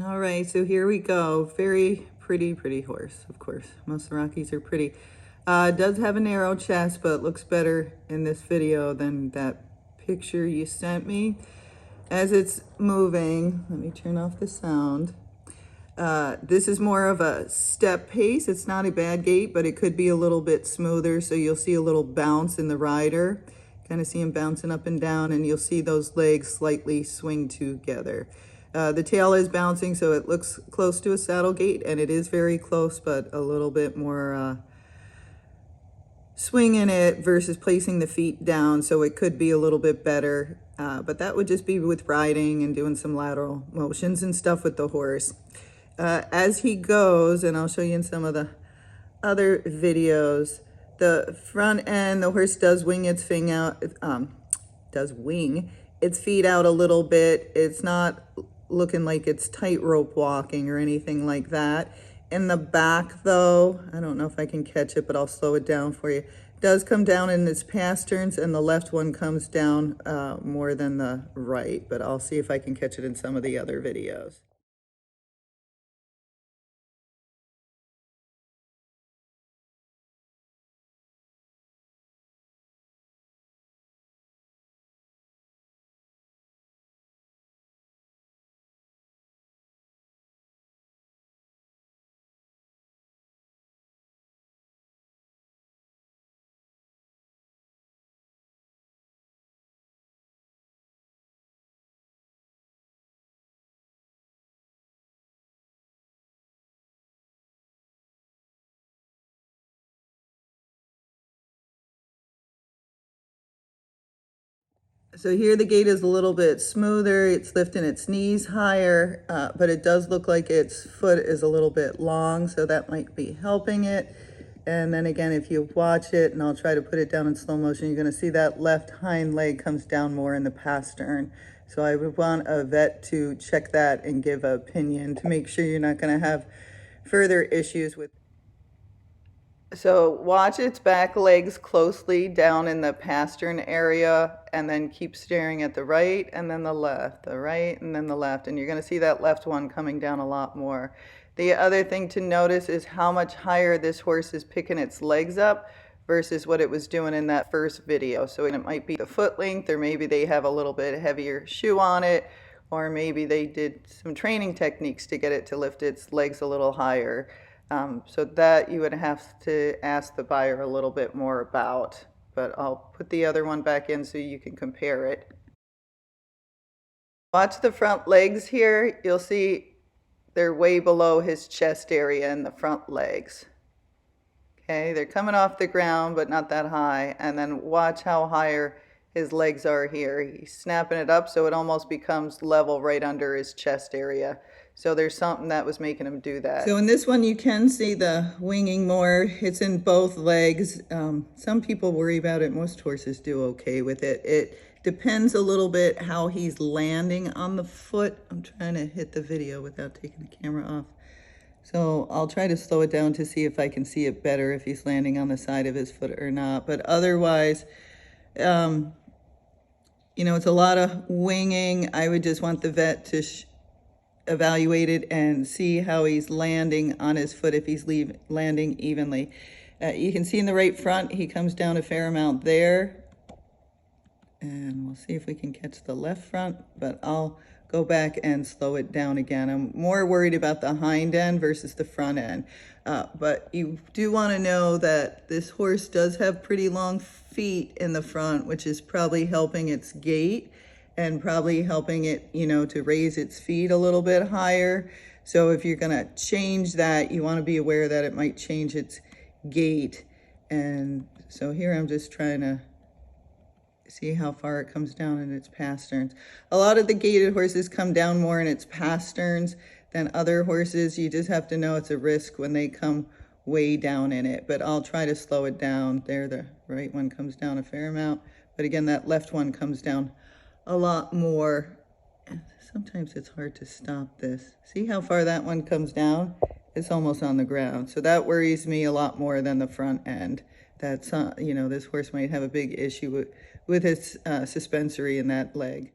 All right, so here we go. Very pretty horse, of course. Most of the Rockies are pretty. It does have a narrow chest, but it looks better in this video than that picture you sent me. As it's moving, let me turn off the sound. This is more of a step pace. It's not a bad gait, but it could be a little bit smoother, so you'll see a little bounce in the rider. Kind of see him bouncing up and down, and you'll see those legs slightly swing together. The tail is bouncing, so it looks close to a saddle gait, and it is very close, but a little bit more swing in it versus placing the feet down, so it could be a little bit better. But that would just be with riding and doing some lateral motions and stuff with the horse. As he goes, and I'll show you in some of the other videos, the front end, the horse does wing its feet out a little bit. It's not looking like it's tightrope walking or anything like that. In the back though, I don't know if I can catch it, but I'll slow it down for you. It does come down in its pasterns, and the left one comes down more than the right, but I'll see if I can catch it in some of the other videos. So here the gait is a little bit smoother. It's lifting its knees higher, but it does look like its foot is a little bit long, so that might be helping it. And then again, if you watch it, and I'll try to put it down in slow motion, you're gonna see that left hind leg comes down more in the pastern. So I would want a vet to check that and give an opinion to make sure you're not gonna have further issues with. So watch its back legs closely down in the pastern area, and then keep staring at the right and then the left, the right and then the left, and you're going to see that left one coming down a lot more. The other thing to notice is how much higher this horse is picking its legs up versus what it was doing in that first video. So it might be the foot length, or maybe they have a little bit heavier shoe on it, or maybe they did some training techniques to get it to lift its legs a little higher. So that you would have to ask the buyer a little bit more about, but I'll put the other one back in so you can compare it. Watch the front legs here. You'll see they're way below his chest area in the front legs. Okay, they're coming off the ground, but not that high. And then watch how higher his legs are here. He's snapping it up so it almost becomes level right under his chest area. So there's something that was making him do that. So in this one, you can see the winging more. It's in both legs. Some people worry about it. Most horses do okay with it. It depends a little bit how he's landing on the foot. I'm trying to hit the video without taking the camera off. So I'll try to slow it down to see if I can see it better, if he's landing on the side of his foot or not. But otherwise, you know, it's a lot of winging. I would just want the vet to evaluate it and see how he's landing on his foot, if he's landing evenly. You can see in the right front, he comes down a fair amount there. And we'll see if we can catch the left front, but I'll go back and slow it down again. I'm more worried about the hind end versus the front end. But you do want to know that this horse does have pretty long feet in the front, which is probably helping its gait and probably helping it, you know, to raise its feet a little bit higher. So if you're gonna change that, you want to be aware that it might change its gait. And so here I'm just trying to see how far it comes down in its pasterns. A lot of the gaited horses come down more in its pasterns than other horses. You just have to know it's a risk when they come way down in it, but I'll try to slow it down. There, the right one comes down a fair amount, but again, that left one comes down a lot more. Sometimes it's hard to stop this. See how far that one comes down? It's almost on the ground. So that worries me a lot more than the front end. That's, you know, this horse might have a big issue with its suspensory in that leg.